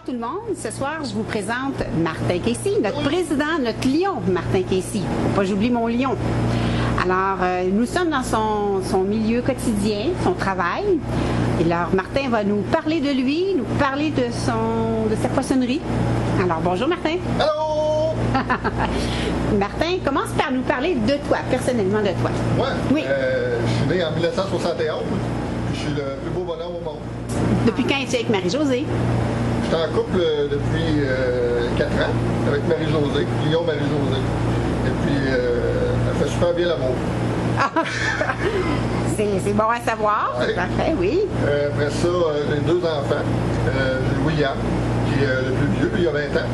tout le monde. Ce soir, je vous présente Martin Casey, notre président, notre lion, Martin Casey. Faut pas que j'oublie mon lion. Alors, nous sommes dans son milieu quotidien, son travail. Et alors, Martin va nous parler de lui, nous parler de sa poissonnerie. Alors, bonjour Martin. Allô! Martin, commence par nous parler de toi, personnellement de toi. Moi? Oui. Je suis né en 1971. Je suis le plus beau bonhomme au monde. Depuis quand es-tu avec Marie-Josée? Je suis en couple depuis 4 ans avec Marie-Josée, Guillaume Marie-Josée. Et puis, elle fait super bien l'amour. C'est bon à savoir, Ouais. c'est parfait, oui. Après ça, j'ai 2 enfants. J'ai William, qui est le plus vieux, lui, il a 20 ans.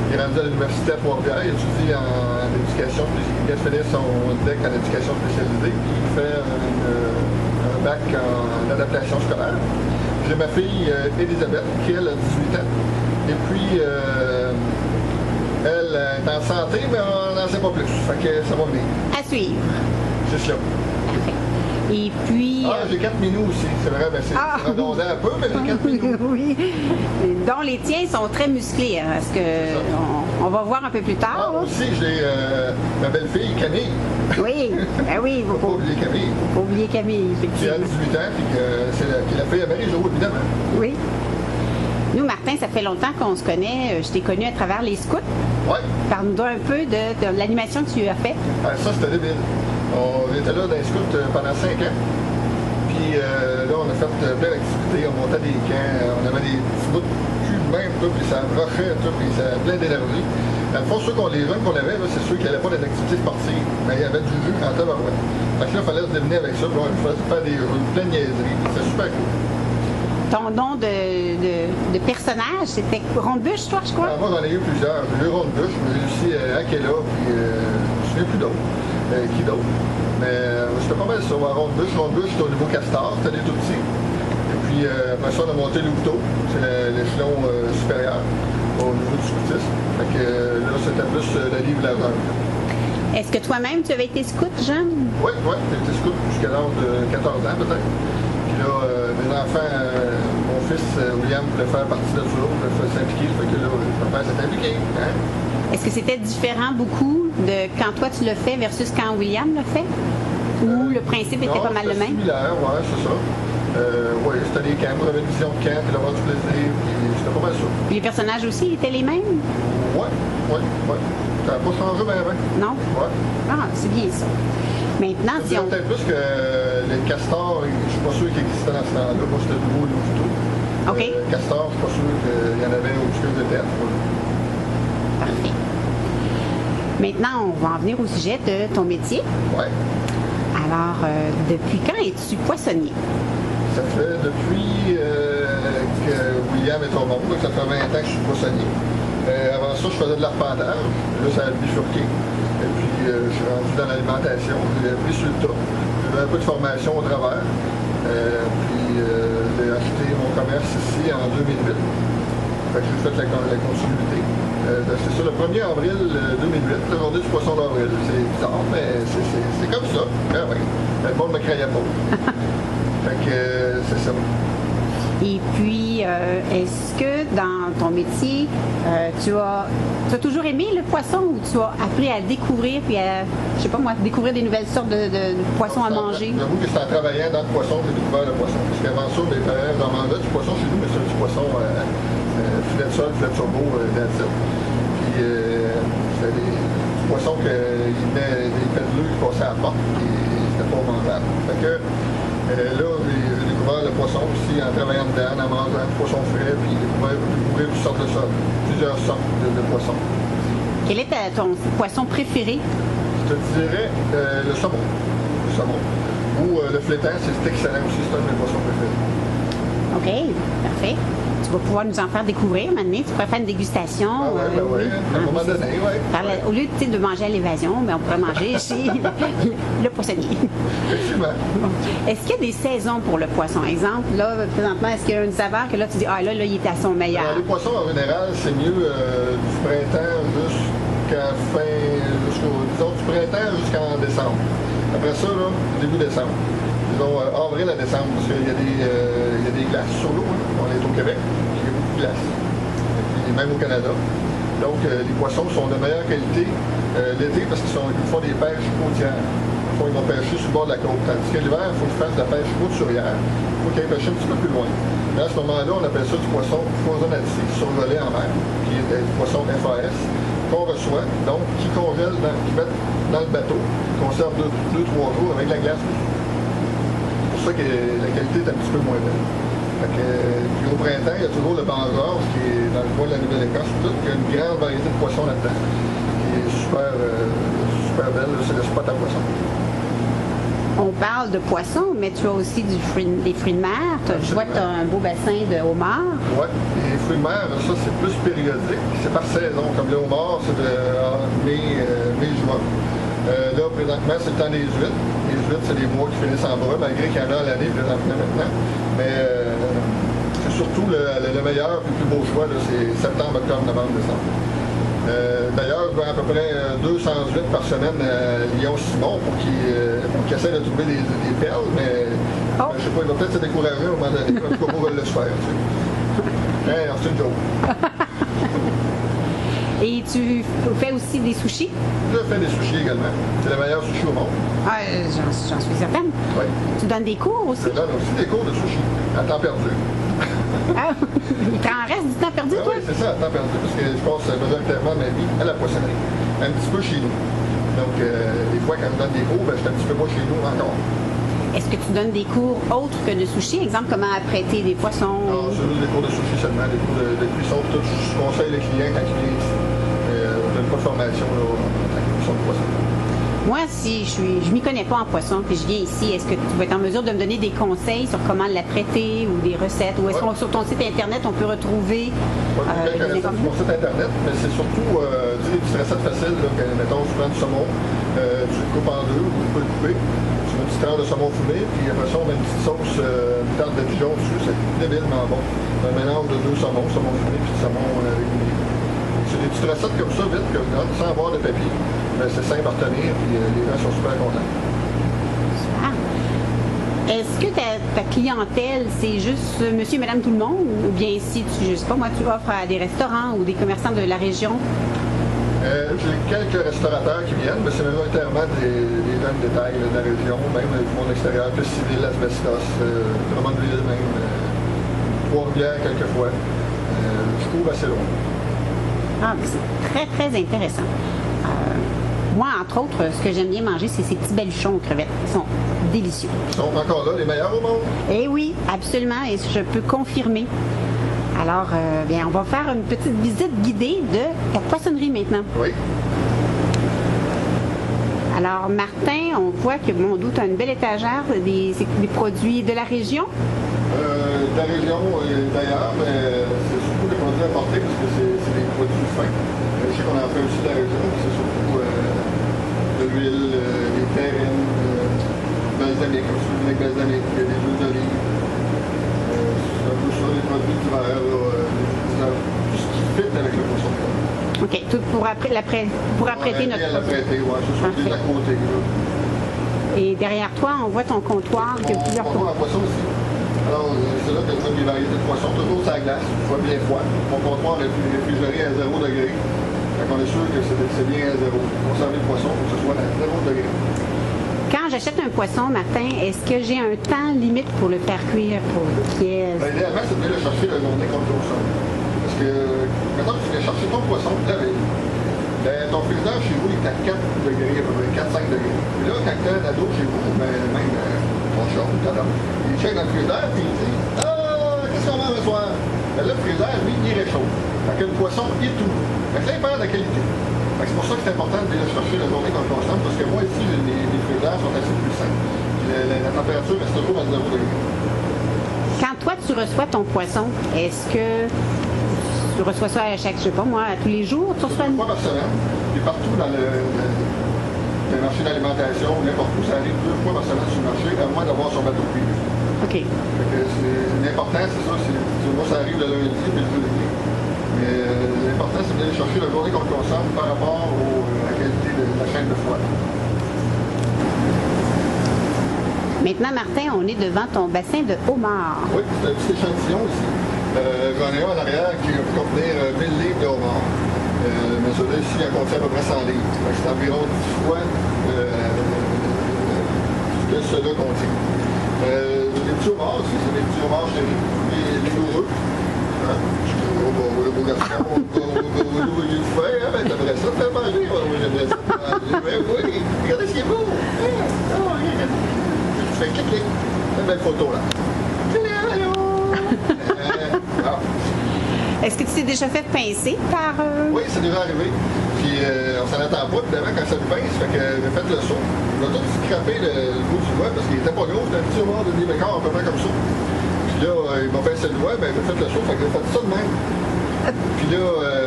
Il est rendu à l'université à Trois-Rivières, il étudie en éducation, il vient de finir son DEC en éducation spécialisée, puis il fait un bac en adaptation scolaire. J'ai ma fille Elisabeth, qui elle a 18 ans. Et puis, elle est en santé, mais on n'en sait pas plus. Fait que ça va venir. À suivre. C'est ça. Parfait. Et puis... J'ai 4 minous aussi. C'est vrai, mais c'est redondant un peu, mais j'ai 4 minous. Oui, dont les tiens sont très musclés, hein, parce que on va voir un peu plus tard. Moi aussi, j'ai ma belle-fille Camille. Oui, ben oui, Faut pas oublier Camille. faut oublier Camille, Qui a effectivement. 18 ans, puis qui est la fille à Marie-Jo, évidemment. Oui. Nous, Martin, ça fait longtemps qu'on se connaît. Je t'ai connu à travers les scouts. Ouais. Parle-nous un peu de l'animation que tu as faite. Ça, c'était débile. On était là dans les scouts pendant 5 ans. Puis là, on a fait plein d'activités. On montait des camps. On avait des petits bouts de cul de même, tout, puis ça brochait, tout, puis ça avait plein d'énergie. Dans le fond, ceux qu'on les runs qu'on avait, c'est ceux qui n'allaient pas des activités sportives. Mais il y avait du jus en tabarouette. Fait que là, il fallait se démener avec ça. Puis on faisait faire des plein de niaiseries. C'était super cool. Ton nom de personnage, c'était Rondebuche, toi, je crois? Moi, j'en ai eu plusieurs. J'ai eu Rondebuche, j'ai aussi Akela, puis je ne me souviens plus d'autres. Qui d'autre? Mais c'était pas mal ça. Rondebuche, c'était au niveau castor, c'était des tout petits. Et puis après ça, on a monté Louveteau, c'est l'échelon supérieur au niveau du scoutisme. Fait que là, c'était plus la livre la jungle. Est-ce que toi-même, tu avais été scout jeune? Oui, j'ai été scout jusqu'à l'âge de 14 ans peut-être. Puis là, mes enfants, mon fils William voulait faire partie de ça, voulait s'impliquer. Fait que là, papa s'est impliqué. Hein? Est-ce que c'était différent beaucoup de quand toi tu l'as fait versus quand William l'a fait? Ou le principe était pas mal le même? Similaire, oui, c'est ça. Oui, c'était des camps, on avait une vision de camp, puis d'avoir du plaisir, puis c'était pas mal ça. Puis les personnages aussi étaient les mêmes? Oui. Ça n'a pas changé bien, bien. Non? Oui. Ah, c'est bien ça. Maintenant, Je si on... dirais peut-être plus que les castors, je ne suis pas sûr qu'ils existaient dans ce temps-là. Moi, c'était nouveau, Louveteau. OK. Castor, je ne suis pas sûr qu'il y en avait au muscle de tête. Parfait. Maintenant, on va en venir au sujet de ton métier. Oui. Alors, depuis quand es-tu poissonnier? Ça fait depuis que William est au monde, donc ça fait 20 ans que je suis poissonnier. Avant ça, je faisais de l'arpentage. Là, ça a bifurqué. Et puis, je suis rendu dans l'alimentation. J'ai appris sur le tas. J'ai eu un peu de formation au travers. Puis, j'ai acheté mon commerce ici en 2008. Fait que j'ai fait la continuité. C'est ça, le 1er avril 2008, la journée du poisson d'avril. C'est bizarre, mais c'est comme ça. Ben oui, le monde ne me croyait pas. Fait que c'est ça. Et puis, est-ce que dans ton métier, tu as toujours aimé le poisson ou tu as appris à découvrir, puis à, je sais pas moi, découvrir des nouvelles sortes de poissons à manger? J'avoue que c'est en travaillant dans le poisson que j'ai découvert le poisson. Parce qu'avant ça, mes parents, j'en mangeais du poisson chez nous, mais c'est du poisson filet de sol, filet de turbo, d'acide. Puis c'était du poisson qu'il met des pèdeleux qui passaient à la porte, et c'était pas mangeable. Fait que là, j'ai découvert le poisson aussi en travaillant dedans, en mangeant du poisson frais, puis découvrir plusieurs sortes de sol, plusieurs sortes de poissons. Quel est ton poisson préféré? Je te dirais le saumon. Le saumon. Ou le flétan, c'est excellent aussi, c'est un de mes poissons préférés. OK, parfait. Tu vas pouvoir nous en faire découvrir maintenant. Tu pourrais faire une dégustation. Oui. À un moment donné, oui. Au lieu de manger à l'évasion, mais on pourrait manger chez le poissonnier. Effectivement. Est-ce qu'il y a des saisons pour le poisson? Exemple, là, présentement, est-ce qu'il y a une saveur que là, tu dis, ah là, il est à son meilleur? Alors, les poissons, en général, c'est mieux du printemps disons, du printemps jusqu'en décembre. Après ça, là, début décembre. Disons, avril à décembre, parce qu'il y a des glaces sur l'eau. Hein. On est au Québec, il y a beaucoup de glace. Et puis, et même au Canada. Donc, les poissons sont de meilleure qualité l'été parce qu'ils font des pêches côtières. Ils vont pêcher sur le bord de la côte. Tandis que l'hiver, il faut qu'ils fassent de la pêche côte-surière. Il faut qu'ils aillent pêcher un petit peu plus loin. Et à ce moment-là, on appelle ça du poisson frozen at sea, surgelé en mer, qui est du poisson FAS, qu'on reçoit, donc qui congèle, qui met dans le bateau, conserve 2-3 jours avec la glace. C'est pour ça que la qualité est un petit peu moins belle. Puis au printemps, il y a toujours le banc-gorge qui est dans le coin de la Nouvelle-Écosse, il y a une grande variété de poissons là-dedans, qui est super belle, c'est le spot à poissons. On parle de poissons, mais tu as aussi des fruits de mer. Je vois que tu as un beau bassin de homards. Oui, les fruits de mer, ça c'est plus périodique. C'est par saison. Comme le homard, c'est de mai-juin. Là, présentement, c'est le temps des huîtres. Les huîtres, c'est les mois qui finissent en bras, malgré qu'il y en a à l'année présentement maintenant. Mais c'est surtout le meilleur et le plus beau choix, c'est septembre, octobre, novembre, décembre. D'ailleurs, je vais à peu près 200 huîtres par semaine à Lyon-Simon pour qu'il essaie de trouver des perles, mais je ne sais pas, il va peut-être se décourager au moment donné, en tout cas, pour le faire. Tu sais. Hey, c'est une joke. Et tu fais aussi des sushis? Je fais des sushis également. C'est le meilleur sushi au monde. Ah, j'en suis certaine. Oui. Tu donnes des cours aussi? Je donne aussi des cours de sushi, à temps perdu. Ah, il t'en reste du temps perdu, toi? Oui, c'est ça, à temps perdu, parce que je passe majoritairement ma vie à la poissonnerie. Un petit peu chez nous. Donc, des fois, quand je donne des cours, je suis un petit peu moins chez nous encore. Est-ce que tu donnes des cours autres que de sushi? Exemple, comment apprêter des poissons? Non, c'est juste des cours de sushi seulement, des cours de cuisson. Tout, je conseille les clients quand ils viennent ici. Je ne donne pas de formation là, en cuisson de poisson. Moi, si je m'y connais pas en poisson, puis je viens ici, est-ce que tu vas être en mesure de me donner des conseils sur comment l'apprêter ou des recettes? Ou est-ce qu'on sur ton site Internet, on peut retrouver des recettes sur mon site Internet, mais c'est surtout des petites recettes faciles. Là, mettons, tu prends du saumon, tu le coupes en deux, ou tu peux le couper. Tu mets une petite tranche de saumon fumé, puis après ça, on met une petite sauce, une tarte de Dijon dessus. C'est débilement bon. Un mélange de deux saumons, saumon fumé, puis saumon régulier. C'est des petites recettes comme ça, vite, que je donne, sans avoir de papier. C'est simple à retenir, puis les gens sont super contents. Super. Est-ce que ta clientèle, c'est juste monsieur et madame tout le monde? Ou bien si je sais pas, moi, tu offres à des restaurants ou des commerçants de la région? J'ai quelques restaurateurs qui viennent, mais c'est majoritairement des gens de détail de la région, même du monde extérieur, plus civil, asbestos, Drummondville même, Trois-Rivières quelquefois. Je trouve assez loin. Ah, c'est très, très intéressant. Moi, entre autres, ce que j'aime bien manger, c'est ces petits baluchons aux crevettes. Ils sont délicieux. Ils sont encore là, les meilleurs au monde? Eh oui, absolument, et je peux confirmer. Alors, bien, on va faire une petite visite guidée de ta poissonnerie maintenant. Oui. Alors, Martin, on voit que mon doute a une belle étagère des produits de la région. De la région et d'ailleurs, mais c'est surtout des produits importés parce que c'est des produits fins. Je sais qu'on en fait aussi de la région, c'est surtout de l'huile, des terrines, balsamique, comme celui avec balsamique, des huiles d'olive. C'est un peu ça, les produits d'hiver, tout ce qui fit avec le poisson. OK, tout pour apprêter notre produit. Oui, c'est surtout des à côté. Là. Et derrière toi, on voit ton comptoir qui a plusieurs comptoirs. Mon poisson aussi. Alors, c'est là que je vois des variétés de poissons, toujours sur la glace, soit bien froid. Mon comptoir est réfrigéré à 0 degré. Donc, on est sûr que c'est bien à 0. Conserver le poisson, il faut que ce soit à 0 degré. Quand j'achète un poisson, Martin, est-ce que j'ai un temps limite pour le faire cuire? Idéalement, c'est de le chercher la journée qu'on le consomme. Parce que, maintenant que tu viens chercher ton poisson, la veille, ton frigidaire chez vous, il est à 4 degrés, à peu près 4-5 degrés. Et là, quand tu as un ado chez vous, même ton chat ou ta dame, il check dans le frigidaire et il dit « Ah, qu'est-ce qu'on mange ce soir? » Là, le frigidaire, lui, il réchauffe. Fait que le poisson, il tout. Fait que là, il perd la qualité. C'est pour ça que c'est important de le chercher la journée qu'on le consomme, parce que moi, ici, les frigidaires sont assez puissants. La température reste toujours à 0 degré. Quand toi, tu reçois ton poisson, est-ce que tu reçois ça à chaque, je sais pas moi, à tous les jours? Tu reçois 2 fois par semaine. Et partout dans le marché d'alimentation, n'importe où, ça arrive 2 fois par semaine sur le marché, à moins d'avoir son bateau cuit. OK. L'important, c'est ça. Moi, ça arrive le lundi et le jeudi. Mais l'important, c'est d'aller chercher la journée qu'on le consomme par rapport à la qualité de la chaîne de froid. Maintenant, Martin, on est devant ton bassin de homard. Oui, c'est un petit échantillon ici. J'en ai un en arrière qui peut contenir 1000 livres de homard. Mais celui-là ici, il contient à peu près 100 livres. C'est environ 10 fois ce que cela contient. Les petits homards aussi, c'est des petits homards chéris, les loureux. Hein? Le beau garçon, il fait, hein? Ben, t'aimerais ça te faire manger? Oui, j'aimerais ça te faire manger. Ben oui, regardez ce qui est beau. Je fais clic-clic. C'est une belle photo là. Est-ce que tu t'es déjà fait pincer par... Oui, c'est déjà arrivé. Puis on s'en attend pas, évidemment, quand ça nous pince. Fait que j'ai fait le saut. On a tout scrappé le bout du doigt parce qu'il était pas gros. C'était un petit homard de 10 écarts, à peu près comme ça. Puis là, il m'a pincé le doigt, ben j'ai fait le saut. Fait que j'ai fait ça de même. Puis là,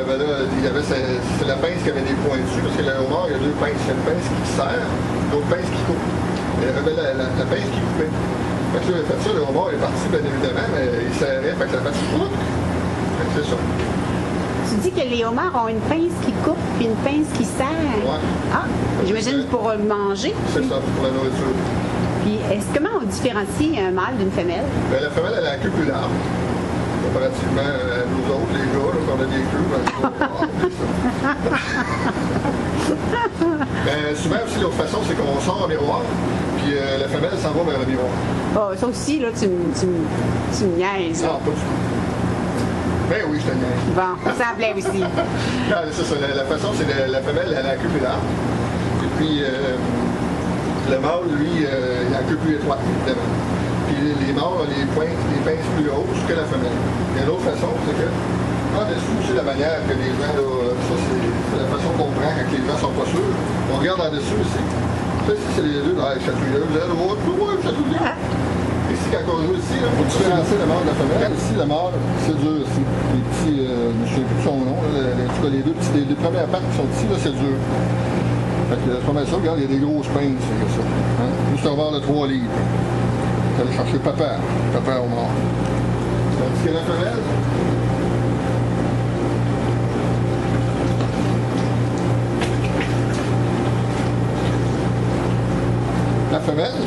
il y avait c'est la pince qui avait des points dessus, parce que le homard, il y a deux pinces. Il y a une pince qui serre, l'autre pince qui coupe. Il y avait la pince qui coupait. Fait que là, j'ai fait ça, le homard est parti, bien évidemment, mais il serrait, fait que ça fait foutre. C'est ça. Tu dis que les homards ont une pince qui coupe puis une pince qui serre. Ouais. Ah, j'imagine pour le manger. C'est ça, pour la nourriture. Puis, comment on différencie un mâle d'une femelle? Ben, la femelle, elle a la queue plus large. Comparativement à nous autres, les gars, là, quand on a des queues, ben, souvent aussi, l'autre façon, c'est qu'on sort au miroir, puis la femelle s'en va vers le miroir. Oh, ça aussi, là, tu me niaises. Non, pas du tout. Ben oui, je te niaise. Bon, ça me plaît aussi. Non, c'est ça. La façon, c'est la femelle, elle a la queue plus large. Et puis, le mâle, lui, il a la queue plus étroite, évidemment. Puis les mâles ont les pinces plus hautes que la femelle. Et l'autre façon, c'est que, en dessous, c'est la manière que les gens, là, ça, c'est la façon qu'on prend quand les gens sont pas sûrs. On regarde en dessous ici. Ça, ici, c'est les deux, chatouilleux. Chatouilleux. Ici, quand on joue ici, il faut différencier le mâle de la femelle. Ici, le mâle, c'est dur ici. Les petits, je ne sais plus de son nom, là, en tout cas, les deux premières pattes qui sont ici, là, c'est dur. Fait que c'est pas mal ça, regarde, il y a des grosses pinces, c'est ça. Hein? Juste un mâle de 3 livres. Tu allais chercher papa au mâle. Tandis que la femelle,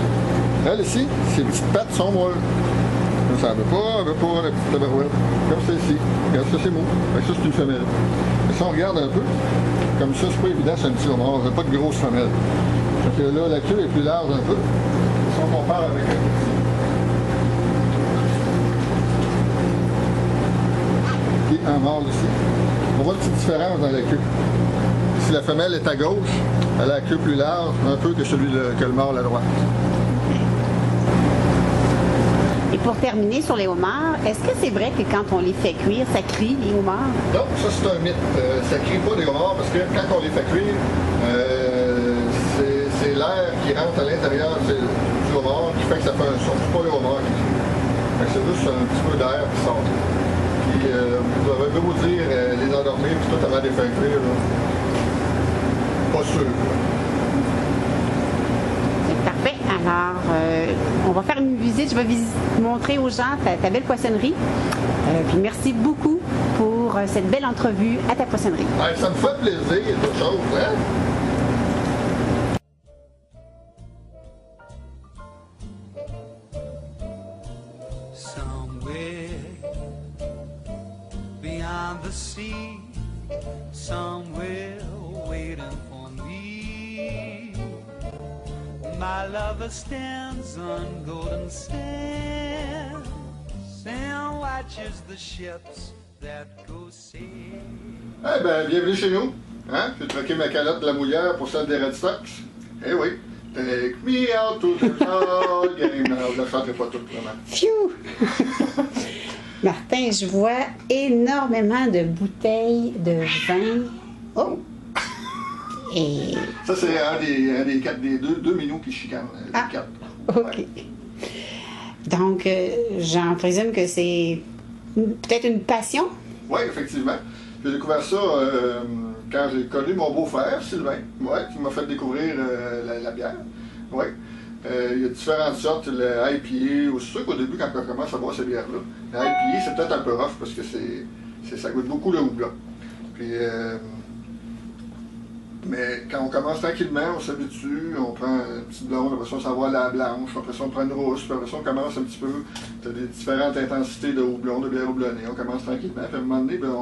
elle ici, ses petites pattes sont molles. Ça ne veut pas la petite tabarouette. Comme c'est ici. Regarde, ça c'est mou. Ça c'est une femelle. Mais si on regarde un peu, comme ça, c'est pas évident, c'est un petit homard. On n'a pas de grosse femelle. Donc là, la queue est plus large un peu. Si on compare avec un petit. Et un mâle ici. On voit une petite différence dans la queue. Si la femelle est à gauche, elle a la queue plus large un peu que que le mâle à droite. Et pour terminer sur les homards, est-ce que c'est vrai que quand on les fait cuire, ça crie, les homards? Non, ça c'est un mythe. Ça crie pas des homards parce que quand on les fait cuire, c'est l'air qui rentre à l'intérieur du homard qui fait que ça fait un son. C'est pas le homard qui crie. C'est juste un petit peu d'air qui sort. Puis vous avez beau vous dire les endormir puis tout avant de les faire cuire, là. Pas sûr. Parfait. Alors, on va faire une visite. Je vais montrer aux gens ta belle poissonnerie. Puis merci beaucoup pour cette belle entrevue à ta poissonnerie. Ouais, ça me fait plaisir, d'autres choses, hein? Somewhere beyond the sea, somewhere waiting for me. My lover stands on golden sands and watches the ships that go sailing. Eh bien, bienvenue chez nous. Hein? J'ai troqué ma calotte de la mouillère pour celle des Red Sox. Eh oui. Take me out to the ball game. Non, je ne la chanterai pas toute, vraiment. Phew! Martin, je vois énormément de bouteilles de vin. Oh! Et... Ça, c'est un des deux minous qui chicanent. Ah, quatre. OK. Ouais. Donc, j'en présume que c'est peut-être une passion? Oui, effectivement. J'ai découvert ça quand j'ai connu mon beau-frère, Sylvain, qui m'a fait découvrir la bière. Ouais. Il y a différentes sortes, le IPA, ou c'est sûr qu'au début, quand on commence à boire cette bière-là, le IPA, c'est peut-être un peu rough parce que ça goûte beaucoup le houblon. Puis, Mais quand on commence tranquillement, on s'habitue, on prend une petite blonde, après ça on s'en va à la blanche, après ça on prend une rousse, puis après ça on commence un petit peu, tu as des différentes intensités de houblon, de bière houblonnée, on commence tranquillement, puis à un moment donné, ben,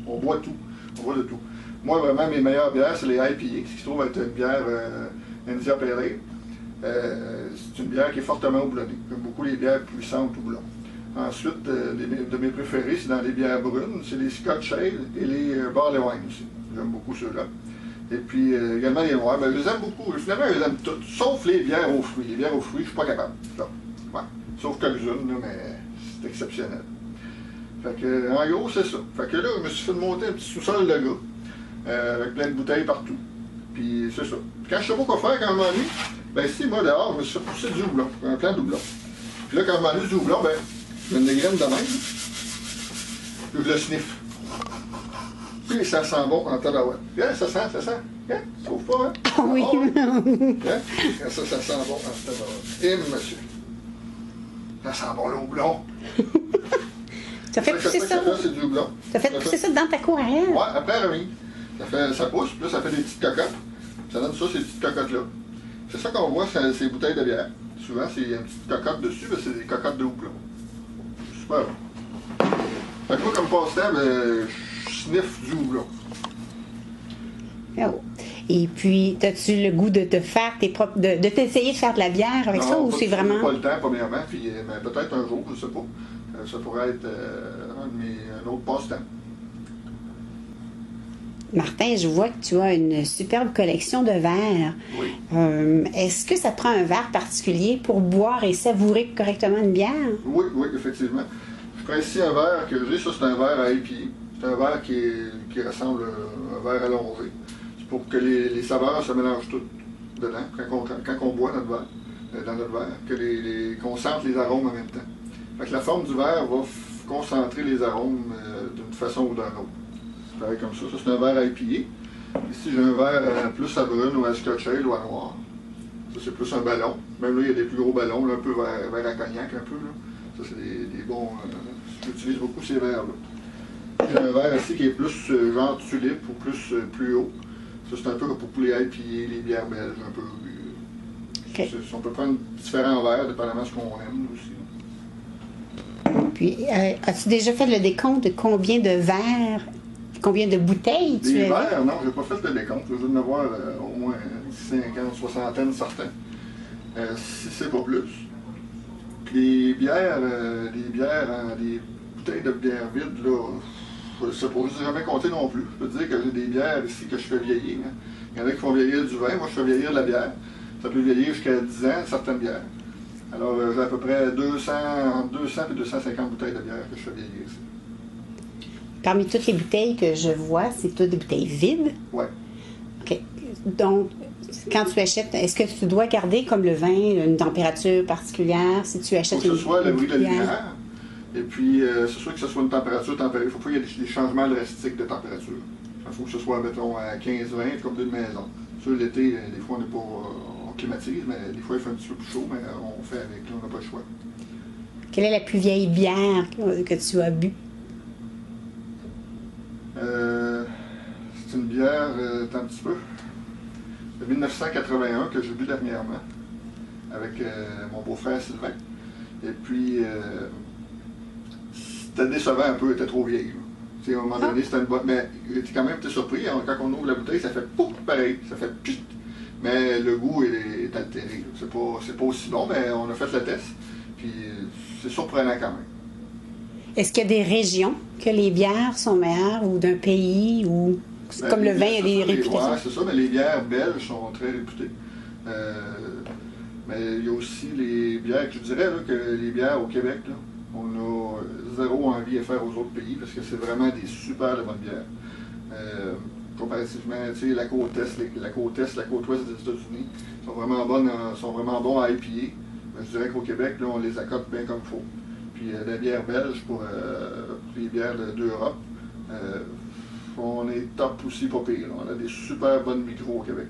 on boit tout, on boit de tout. Moi vraiment mes meilleures bières c'est les IPA, ce qui se trouve être une bière India Pale Ale. C'est une bière qui est fortement houblonnée, comme beaucoup les bières puissantes houblon. Ensuite, de mes préférés, c'est dans les bières brunes, c'est les Scotch Ale et les Barley Wine aussi. J'aime beaucoup ceux-là. Et puis également les noirs, ben, je les aime beaucoup. Finalement, je les aime toutes, sauf les bières aux fruits. Les bières aux fruits, je suis pas capable. Donc, ouais. Sauf quelques-unes, mais c'est exceptionnel. Fait que, en gros, c'est ça. Fait que là, je me suis fait monter un petit sous-sol de gars, avec plein de bouteilles partout. Puis c'est ça. Puis quand je sais pas quoi faire, quand je m'ennuie, ben si, moi, dehors, je me suis fait pousser du houblon, un plant de houblon. Puis là, quand je m'ennuie du houblon, ben, je mets des graines de même, puis je le sniffe. Puis ça sent bon en tabarouette. Regarde, ça sent. Regarde, ça ouvre pas, hein? Ah oui. Regarde, ça sent bon en tabarouette. Et monsieur, ça sent bon le houblon. Tu as fait pousser ça? C'est du houblon. Tu as fait pousser ça dans ta cour arrière? Ouais, après la remise. Ça pousse, puis là, ça fait des petites cocottes. Ça donne ça, ces petites cocottes-là. C'est ça qu'on voit, c'est ces bouteilles de bière. Souvent, c'est une petite cocotte dessus, mais c'est des cocottes de houblon. Super bon. Fait que moi, comme passe-temps, ben, je sniffe du houblon. Oh. Et puis, as-tu le goût de te faire tes propres. de t'essayer de faire de la bière avec ça, ou c'est vraiment. Pas le temps, premièrement, puis ben, peut-être un jour, je sais pas. Ça pourrait être un autre passe-temps. Martin, je vois que tu as une superbe collection de verres. Oui. Est-ce que ça te prend un verre particulier pour boire et savourer correctement une bière? Oui, effectivement. Je prends ici un verre que j'ai, ça c'est un verre à épier. C'est un verre qui ressemble à un verre allongé. C'est pour que les saveurs se mélangent toutes dedans, quand on boit notre verre, dans notre verre, qu'on sente les arômes en même temps. Fait que la forme du verre va concentrer les arômes d'une façon ou d'une autre. C'est pareil comme ça. Ça, c'est un verre à épier. Ici, j'ai un verre plus à brune ou à Scotch Ale ou à noir. Ça, c'est plus un ballon. Même là, il y a des plus gros ballons, là, un peu vers à cognac, un peu. Là. Ça, c'est des bons... j'utilise beaucoup ces verres-là. J'ai un verre ici qui est plus genre tulipe ou plus haut. Ça, c'est un peu pour les IPA, les bières belges, un peu. Okay. On peut prendre différents verres, dépendamment de ce qu'on aime aussi. Puis, as-tu déjà fait le décompte de combien de verres, combien de bouteilles tu as? Des verres, non, je n'ai pas fait le décompte. Je veux en avoir au moins 50, 60, certains. Si c'est pas plus. Puis les bières, des bouteilles de bière vide, là, je ne sais pas, je n'ai jamais compté non plus. Je peux te dire que j'ai des bières ici que je fais vieillir. Hein. Il y en a qui font vieillir du vin, moi je fais vieillir de la bière. Ça peut vieillir jusqu'à 10 ans, certaines bières. Alors j'ai à peu près entre 200 et 250 bouteilles de bière que je fais vieillir ici. Parmi toutes les bouteilles que je vois, c'est toutes des bouteilles vides? Oui. OK. Donc, quand tu achètes, est-ce que tu dois garder, comme le vin, une température particulière si tu achètes une que ce soit le bruit de la bière? lumière, et puis c'est sûr que ce soit une température tempérée. Il faut pas qu'il y ait des changements drastiques de température. Il faut que ce soit, mettons, à 15-20 comme d'une maison. Sur l'été, des fois, on n'est pas... on climatise, mais des fois, il fait un petit peu plus chaud, mais on fait avec. Là, on n'a pas le choix. Quelle est la plus vieille bière que tu as bu? C'est une bière, un petit peu, de 1981 que j'ai bu dernièrement avec mon beau-frère Sylvain. Et puis, c'était décevant un peu, elle était trop vieille. À un moment donné, c'était une bonne. Mais j'ai quand même été surpris. Quand on ouvre la bouteille, ça fait pouf, pareil, ça fait pchit. Mais le goût est altéré. C'est pas aussi bon, mais on a fait le test. Puis, c'est surprenant quand même. Est-ce qu'il y a des régions que les bières sont meilleures ou d'un pays ou comme le vin, il y a des réputations? Oui, c'est ça, mais les bières belges sont très réputées. Mais il y a aussi les bières, je dirais là, que les bières au Québec, là, on a zéro envie à faire aux autres pays parce que c'est vraiment des super de bonnes bières. Comparativement, tu sais, la côte est, la côte ouest des États-Unis sont vraiment bons à IPA. Mais je dirais qu'au Québec, là, on les accote bien comme il faut. Puis la bière belge pour les bières d'Europe, on est top aussi, pas pire. On a des super bonnes micros au Québec.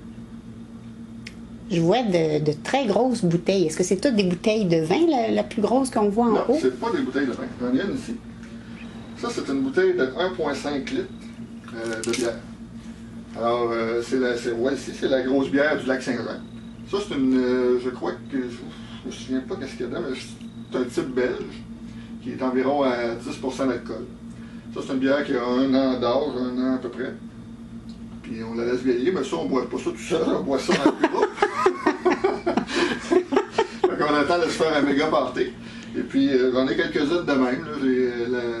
Je vois de très grosses bouteilles. Est-ce que c'est toutes des bouteilles de vin, la plus grosse qu'on voit en haut? Non, c'est pas des bouteilles de vin. J'en ai une ici. Ça, c'est une bouteille de 1,5 litres de bière. Alors, c'est la grosse bière du lac Saint-Jean. Ça, c'est une. Je crois que. Je me souviens pas qu'est-ce qu'il y a dedans, mais c'est un type belge qui est environ à 10% d'alcool. Ça, c'est une bière qui a 1 an d'âge, 1 an à peu près. Puis on la laisse vieillir, mais ça, on boit pas ça tout seul, on boit ça dans le bureau. Donc on attend de se faire un méga party. Et puis j'en ai quelques-unes de même, là. J'ai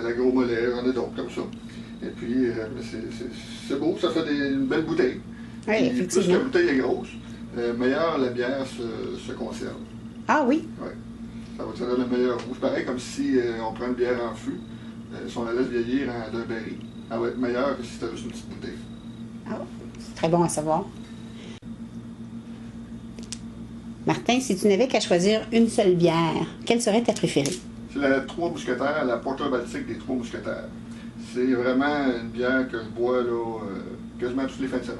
la Gros Mollet, j'en ai d'autres comme ça. Et puis c'est beau, ça fait une belle bouteille. Oui, Et effectivement. plus que la bouteille est grosse, meilleure la bière se conserve. Ah oui? Oui. Ça donne le meilleur goût. C'est pareil comme si on prend une bière en fût, si on la laisse vieillir d'un berry, elle va être meilleure que si c'était juste une petite bouteille. Ah, c'est très bon à savoir. Martin, si tu n'avais qu'à choisir une seule bière, quelle serait ta préférée? C'est la Trois Mousquetaires, la Porter Baltique des Trois Mousquetaires. C'est vraiment une bière que je bois là, quasiment toutes les fins de semaine.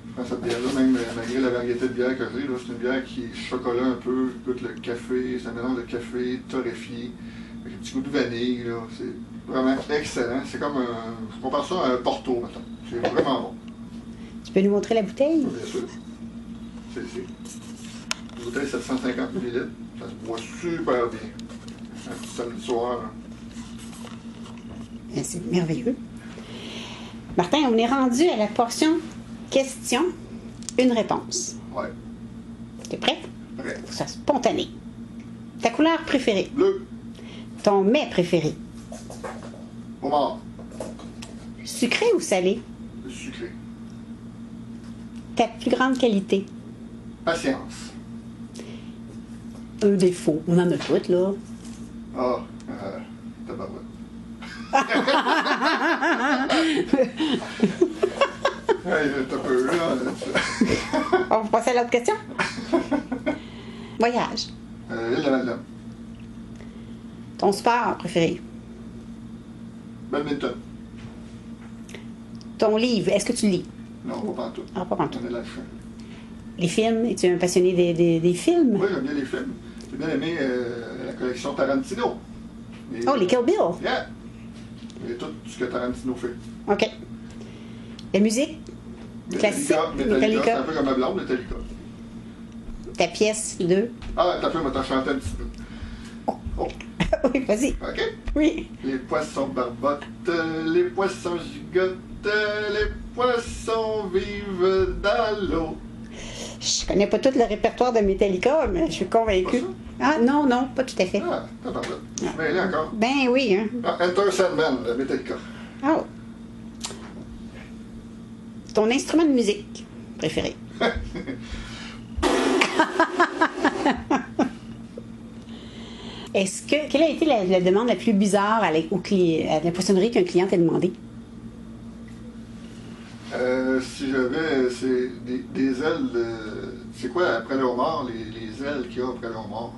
Je prends cette bière-là, même malgré la variété de bière que j'ai, c'est une bière qui est chocolat un peu, goûte le café, c'est un mélange de café torréfié, avec un petit goût de vanille. Là. C'est vraiment excellent. C'est comme je compare ça à un Porto, maintenant. C'est vraiment bon. Tu peux nous montrer la bouteille? Bien sûr. C'est ici. Une bouteille 750 ml. Ça se boit super bien. Un petit samedi soir. Là. C'est merveilleux. Martin, on est rendu à la portion question, une réponse. Ouais. Tu es prêt? Prêt. Faut que ça soit spontané. Ta couleur préférée? Bleu. Ton mets préféré? Homard. Sucré ou salé? Sucré. Ta plus grande qualité? Patience. Un défaut. On en a toutes, là. Ah, tabarouette. Hey, t'as peu, là. On va passer à l'autre question? Voyage. L'île de Madeleine. Ton sport préféré? Badminton. Ton livre, est-ce que tu lis? Non, pas en tout. Ah, pas pantoute. On est là, je fais. Les films? Es-tu un passionné des films? Oui, j'aime bien les films. J'ai bien aimé la collection Tarantino. Oh, les Kill Bill? Yeah! Et tout ce que Tarantino fait. OK. La musique? Classique? Metallica, c'est un peu comme ma blonde, Metallica. Ta pièce 2? Ah, t'as fait, moi, t'as chanté un petit peu. Oh, Oui, vas-y. OK. Oui. Les poissons barbotent, les poissons gigotent, les poissons vivent dans l'eau. Je connais pas tout le répertoire de Metallica, mais je suis convaincue. Pas Ah, non, non, pas tout à fait. Ah, t'as pas Je suis mêlé encore. Ben oui, hein. Ah, Enter Sandman, de Metallica. Oh. Ton instrument de musique préféré? Quelle a été la demande la plus bizarre à la poissonnerie qu'un client t'a demandé? Si j'avais, c'est des ailes de... C'est quoi, après le homard, les ailes qu'il y a après le homard?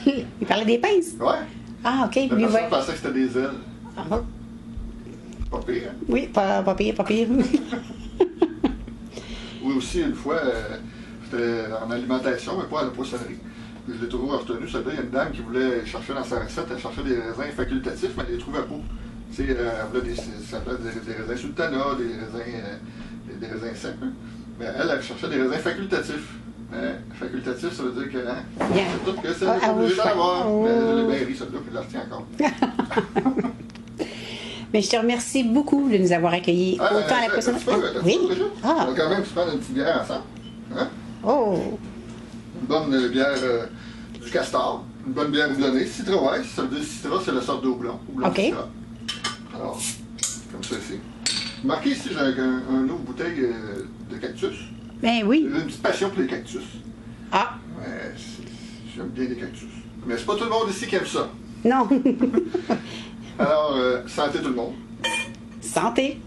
Il parlait des pinces? Ouais. Ah, OK. La Lui, personne ouais. pensait que c'était des ailes. Ah, bon. Pas pire, hein? Oui, pas pire, pas pire. Oui, aussi, une fois, c'était en alimentation, mais pas à la poissonnerie. Puis je l'ai toujours retenu. Celle-là, il y a une dame qui voulait chercher dans sa recette, elle cherchait des raisins facultatifs, mais elle ne les trouvait pas. Tu sais, elle voulait ça s'appelait des raisins sultana, des raisins secs. Hein. Mais elle cherchait des raisins facultatifs. Mais facultatif, ça veut dire que Bien. c'est tout que c'est obligé d'en avoir. Mais je l'ai bien ri, celle-là, puis je la retiens encore. Mais je te remercie beaucoup de nous avoir accueillis autant à la poissonnerie. Oui. On va quand même se prendre une petite bière ensemble. Hein? Oh. Une bonne bière du Castor. Une bonne bière houblonnée. Citra, ouais. Ça veut dire Citra, c'est la sorte de houblon. OK. Citra. Alors, comme ça ici. Marqué ici, j'ai un autre bouteille de cactus. Ben oui. J'ai une petite passion pour les cactus. Ah. Ouais, j'aime bien les cactus. Mais c'est pas tout le monde ici qui aime ça. Non. Alors, santé tout le monde. Santé.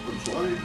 Bonne soirée.